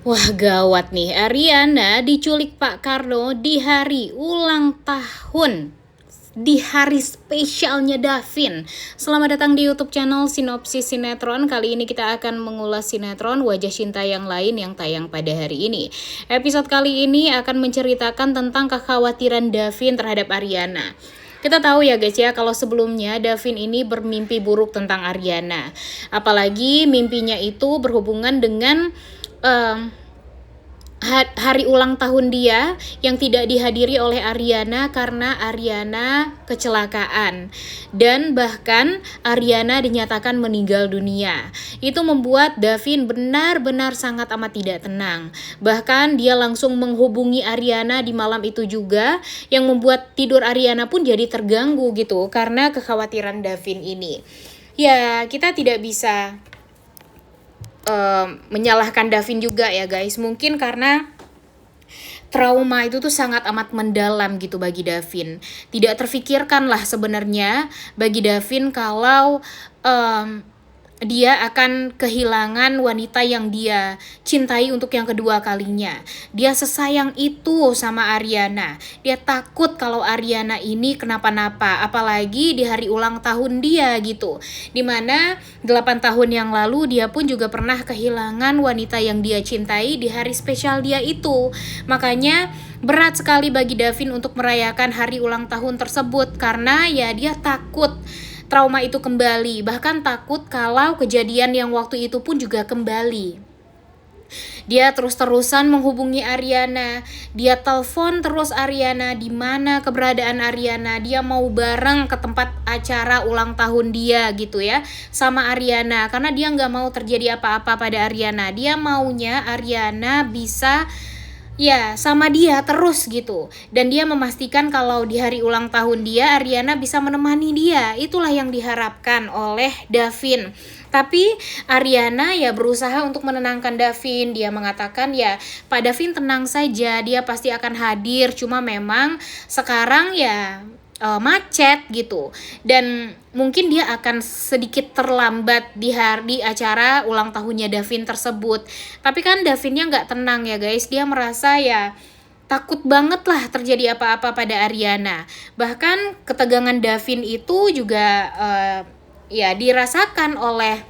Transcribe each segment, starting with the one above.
Wah gawat nih, Ariana diculik Pak Karno di hari ulang tahun. Di hari spesialnya Davin. Selamat datang di YouTube channel Sinopsis Sinetron. Kali ini kita akan mengulas sinetron Wajah Cinta yang lain yang tayang pada hari ini. Episode kali ini akan menceritakan tentang kekhawatiran Davin terhadap Ariana. Kita tahu ya guys ya, kalau sebelumnya Davin ini bermimpi buruk tentang Ariana. Apalagi mimpinya itu berhubungan dengan hari ulang tahun dia yang tidak dihadiri oleh Ariana karena Ariana kecelakaan, dan bahkan Ariana dinyatakan meninggal dunia. Itu membuat Davin benar-benar sangat amat tidak tenang. Bahkan dia langsung menghubungi Ariana di malam itu juga, yang membuat tidur Ariana pun jadi terganggu gitu karena kekhawatiran Davin ini. Ya, kita tidak bisa menyalahkan Davin juga ya guys. Mungkin karena trauma itu tuh sangat amat mendalam gitu bagi Davin. Tidak terfikirkan lah sebenarnya bagi Davin kalau dia akan kehilangan wanita yang dia cintai untuk yang kedua kalinya. Dia sesayang itu sama Ariana. Dia takut kalau Ariana ini kenapa-napa, apalagi di hari ulang tahun dia gitu. Dimana 8 tahun yang lalu dia pun juga pernah kehilangan wanita yang dia cintai di hari spesial dia itu. Makanya berat sekali bagi Davin untuk merayakan hari ulang tahun tersebut karena ya dia takut trauma itu kembali, bahkan takut kalau kejadian yang waktu itu pun juga kembali. Dia terus-terusan menghubungi Ariana, dia telepon terus Ariana, di mana keberadaan Ariana, dia mau bareng ke tempat acara ulang tahun dia gitu ya, sama Ariana, karena dia nggak mau terjadi apa-apa pada Ariana. Dia maunya Ariana bisa ya sama dia terus gitu, dan dia memastikan kalau di hari ulang tahun dia Ariana bisa menemani dia. Itulah yang diharapkan oleh Davin. Tapi Ariana ya berusaha untuk menenangkan Davin. Dia mengatakan ya, Pak Davin tenang saja, dia pasti akan hadir, cuma memang sekarang ya macet gitu, dan mungkin dia akan sedikit terlambat di hari acara ulang tahunnya Davin tersebut. Tapi kan Davinnya nggak tenang ya guys, dia merasa ya takut banget lah terjadi apa-apa pada Ariana. Bahkan ketegangan Davin itu juga ya dirasakan oleh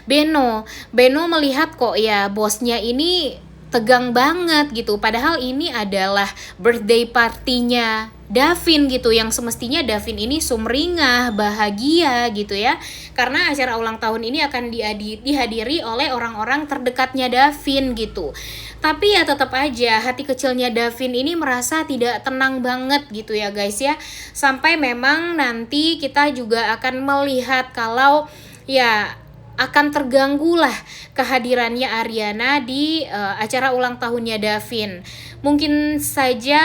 Beno. Beno melihat kok ya bosnya ini tegang banget gitu, padahal ini adalah birthday partinya Davin gitu, yang semestinya Davin ini sumringah, bahagia gitu ya, karena acara ulang tahun ini akan dihadiri oleh orang-orang terdekatnya Davin gitu. Tapi ya tetap aja hati kecilnya Davin ini merasa tidak tenang banget gitu ya guys ya, sampai memang nanti kita juga akan melihat kalau ya akan terganggu lah kehadirannya Ariana di acara ulang tahunnya Davin. Mungkin saja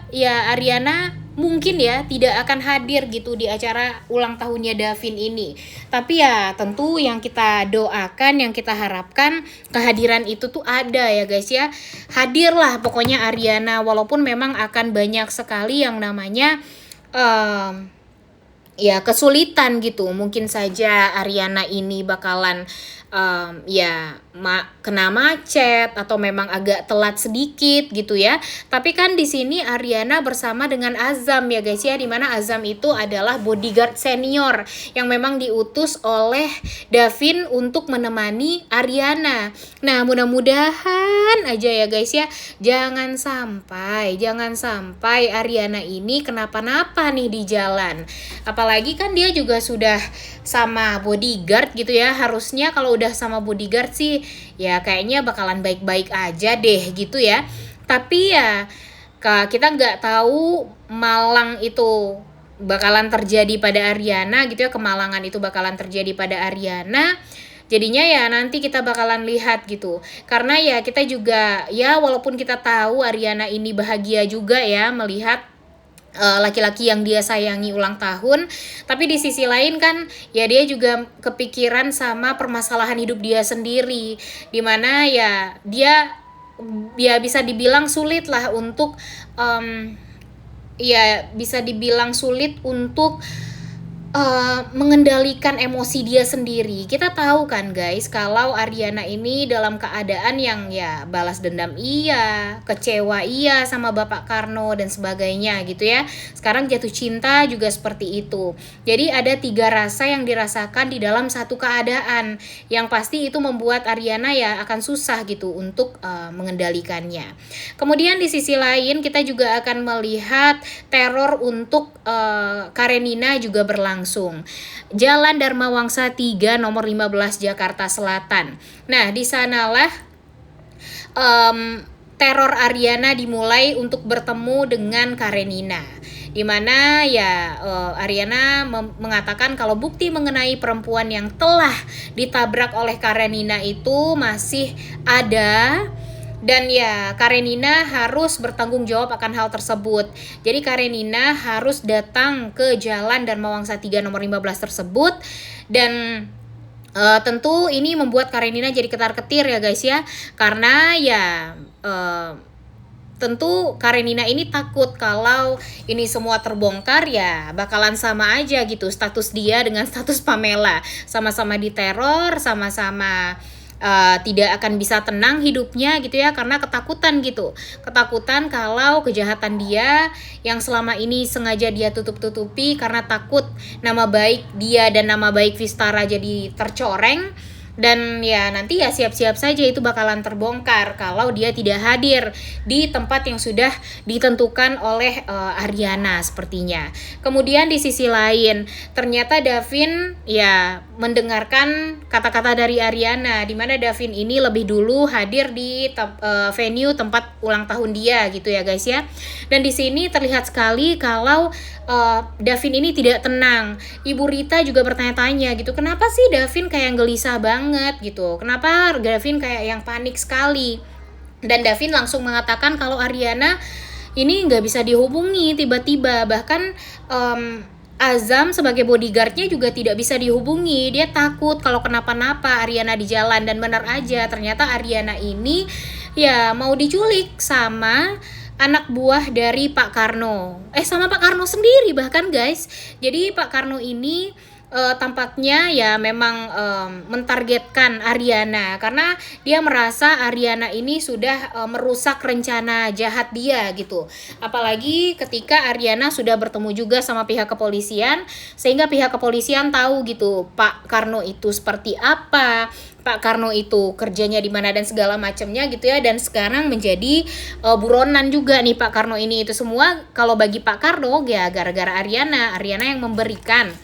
ya Ariana mungkin ya tidak akan hadir gitu di acara ulang tahunnya Davin ini. Tapi ya tentu yang kita doakan, yang kita harapkan kehadiran itu tuh ada ya guys ya. Hadirlah pokoknya Ariana, walaupun memang akan banyak sekali yang namanya ya kesulitan gitu. Mungkin saja Ariana ini bakalan ya kena macet atau memang agak telat sedikit gitu ya. Tapi kan di sini Ariana bersama dengan Azam ya guys ya, dimana Azam itu adalah bodyguard senior yang memang diutus oleh Davin untuk menemani Ariana. Nah mudah-mudahan aja ya guys ya, jangan sampai Ariana ini kenapa-napa nih di jalan. Apalagi kan dia juga sudah sama bodyguard gitu ya, harusnya kalau udah sama bodyguard sih ya kayaknya bakalan baik-baik aja deh gitu ya. Tapi ya kita nggak tahu malang itu bakalan terjadi pada Ariana gitu ya, kemalangan itu bakalan terjadi pada Ariana. Jadinya ya nanti kita bakalan lihat gitu. Karena ya kita juga ya walaupun kita tahu Ariana ini bahagia juga ya melihat laki-laki yang dia sayangi ulang tahun, tapi di sisi lain kan ya dia juga kepikiran sama permasalahan hidup dia sendiri, dimana ya dia ya bisa dibilang sulit lah untuk ya bisa dibilang sulit untuk mengendalikan emosi dia sendiri. Kita tahu kan guys, kalau Ariana ini dalam keadaan yang ya balas dendam iya, kecewa iya sama Bapak Karno dan sebagainya gitu ya. Sekarang jatuh cinta juga seperti itu. Jadi ada 3 rasa yang dirasakan di dalam satu keadaan. Yang pasti itu membuat Ariana ya akan susah gitu untuk mengendalikannya. Kemudian di sisi lain kita juga akan melihat teror untuk Karenina juga berlangsung. Jalan Dharma Wangsa 3 nomor 15 Jakarta Selatan. Nah, di sanalah teror Ariana dimulai untuk bertemu dengan Karenina. Di mana ya Ariana mengatakan kalau bukti mengenai perempuan yang telah ditabrak oleh Karenina itu masih ada. Dan ya Karenina harus bertanggung jawab akan hal tersebut. Jadi Karenina harus datang ke Jalan Dharma Wangsa 3 nomor 15 tersebut. Dan tentu ini membuat Karenina jadi ketar-ketir ya guys ya. Karena ya tentu Karenina ini takut kalau ini semua terbongkar ya bakalan sama aja gitu status dia dengan status Pamela. Sama-sama diteror, sama-sama tidak akan bisa tenang hidupnya gitu ya, karena ketakutan gitu. Ketakutan kalau kejahatan dia yang selama ini sengaja dia tutup-tutupi karena takut nama baik dia dan nama baik Vistara jadi tercoreng. Dan ya nanti ya siap-siap saja itu bakalan terbongkar kalau dia tidak hadir di tempat yang sudah ditentukan oleh Ariana sepertinya. Kemudian di sisi lain ternyata Davin ya mendengarkan kata-kata dari Ariana, di mana Davin ini lebih dulu hadir di venue tempat ulang tahun dia gitu ya guys ya. Dan di sini terlihat sekali kalau Davin ini tidak tenang. Ibu Rita juga bertanya-tanya gitu, kenapa sih Davin kayak gelisah banget gitu, kenapa Davin kayak yang panik sekali. Dan Davin langsung mengatakan kalau Ariana ini nggak bisa dihubungi tiba-tiba, bahkan Azam sebagai bodyguardnya juga tidak bisa dihubungi. Dia takut kalau kenapa-napa Ariana di jalan. Dan benar aja ternyata Ariana ini ya mau diculik sama anak buah dari Pak Karno. Sama Pak Karno sendiri bahkan guys. Jadi Pak Karno ini tampaknya ya memang mentargetkan Ariana karena dia merasa Ariana ini sudah merusak rencana jahat dia gitu. Apalagi ketika Ariana sudah bertemu juga sama pihak kepolisian, sehingga pihak kepolisian tahu gitu Pak Karno itu seperti apa, Pak Karno itu kerjanya di mana dan segala macamnya gitu ya. Dan sekarang menjadi buronan juga nih Pak Karno ini. Itu semua kalau bagi Pak Karno ya gara-gara Ariana yang memberikan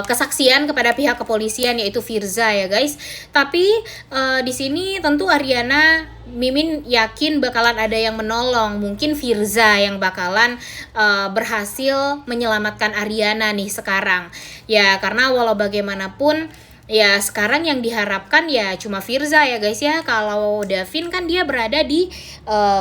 kesaksian kepada pihak kepolisian yaitu Firza ya guys. Tapi di sini tentu Ariana Mimin yakin bakalan ada yang menolong, mungkin Firza yang bakalan berhasil menyelamatkan Ariana nih sekarang ya, karena walau bagaimanapun ya sekarang yang diharapkan ya cuma Firza ya guys ya. Kalau Davin kan dia berada di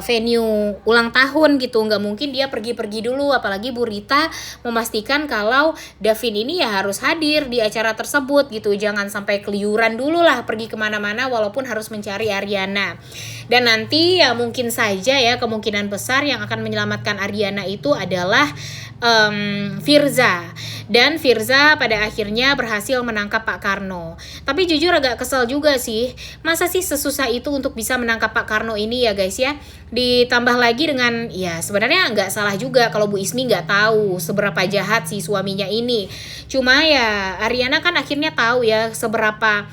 venue ulang tahun gitu, nggak mungkin dia pergi-pergi dulu. Apalagi Bu Rita memastikan kalau Davin ini ya harus hadir di acara tersebut gitu, jangan sampai keliuran dulu lah pergi kemana-mana walaupun harus mencari Ariana. Dan nanti ya mungkin saja ya kemungkinan besar yang akan menyelamatkan Ariana itu adalah Firza. Dan Firza pada akhirnya berhasil menangkap Pak Karno. Tapi jujur agak kesel juga sih, masa sih sesusah itu untuk bisa menangkap Pak Karno ini ya guys ya. Ditambah lagi dengan ya sebenarnya nggak salah juga kalau Bu Ismi nggak tahu seberapa jahat si suaminya ini. Cuma ya Ariana kan akhirnya tahu ya seberapa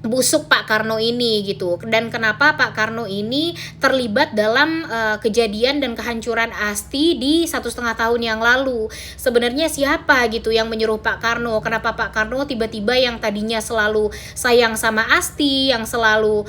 busuk Pak Karno ini gitu, dan kenapa Pak Karno ini terlibat dalam kejadian dan kehancuran Asti di 1,5 tahun yang lalu. Sebenarnya siapa gitu yang menyuruh Pak Karno? Kenapa Pak Karno tiba-tiba yang tadinya selalu sayang sama Asti, yang selalu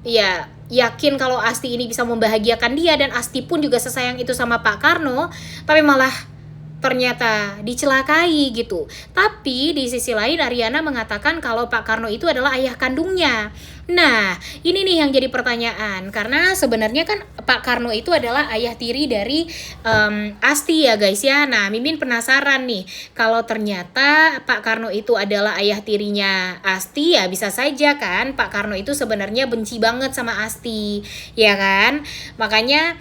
ya yakin kalau Asti ini bisa membahagiakan dia, dan Asti pun juga sesayang itu sama Pak Karno, tapi malah ternyata dicelakai gitu. Tapi di sisi lain Ariana mengatakan kalau Pak Karno itu adalah ayah kandungnya. Nah, ini nih yang jadi pertanyaan, karena sebenarnya kan Pak Karno itu adalah ayah tiri dari Asti ya guys ya. Nah, Mimin penasaran nih, kalau ternyata Pak Karno itu adalah ayah tirinya Asti, ya bisa saja kan Pak Karno itu sebenarnya benci banget sama Asti, ya kan? Makanya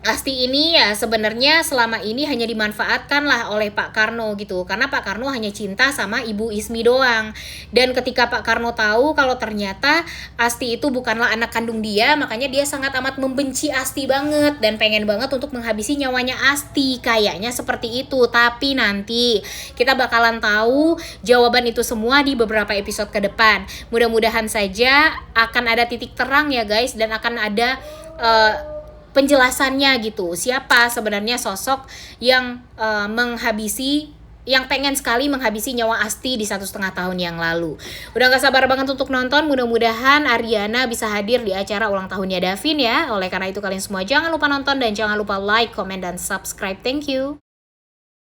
Asti ini ya sebenarnya selama ini hanya dimanfaatkan lah oleh Pak Karno gitu. Karena Pak Karno hanya cinta sama Ibu Ismi doang. Dan ketika Pak Karno tahu kalau ternyata Asti itu bukanlah anak kandung dia, makanya dia sangat amat membenci Asti banget dan pengen banget untuk menghabisi nyawanya Asti. Kayaknya seperti itu. Tapi nanti kita bakalan tahu jawaban itu semua di beberapa episode ke depan. Mudah-mudahan saja akan ada titik terang ya guys, dan akan ada penjelasannya gitu, siapa sebenarnya sosok yang yang pengen sekali menghabisi nyawa Asti di 1,5 tahun yang lalu. Udah gak sabar banget untuk nonton. Mudah-mudahan Ariana bisa hadir di acara ulang tahunnya Davin ya. Oleh karena itu kalian semua jangan lupa nonton dan jangan lupa like, comment, dan subscribe. Thank you.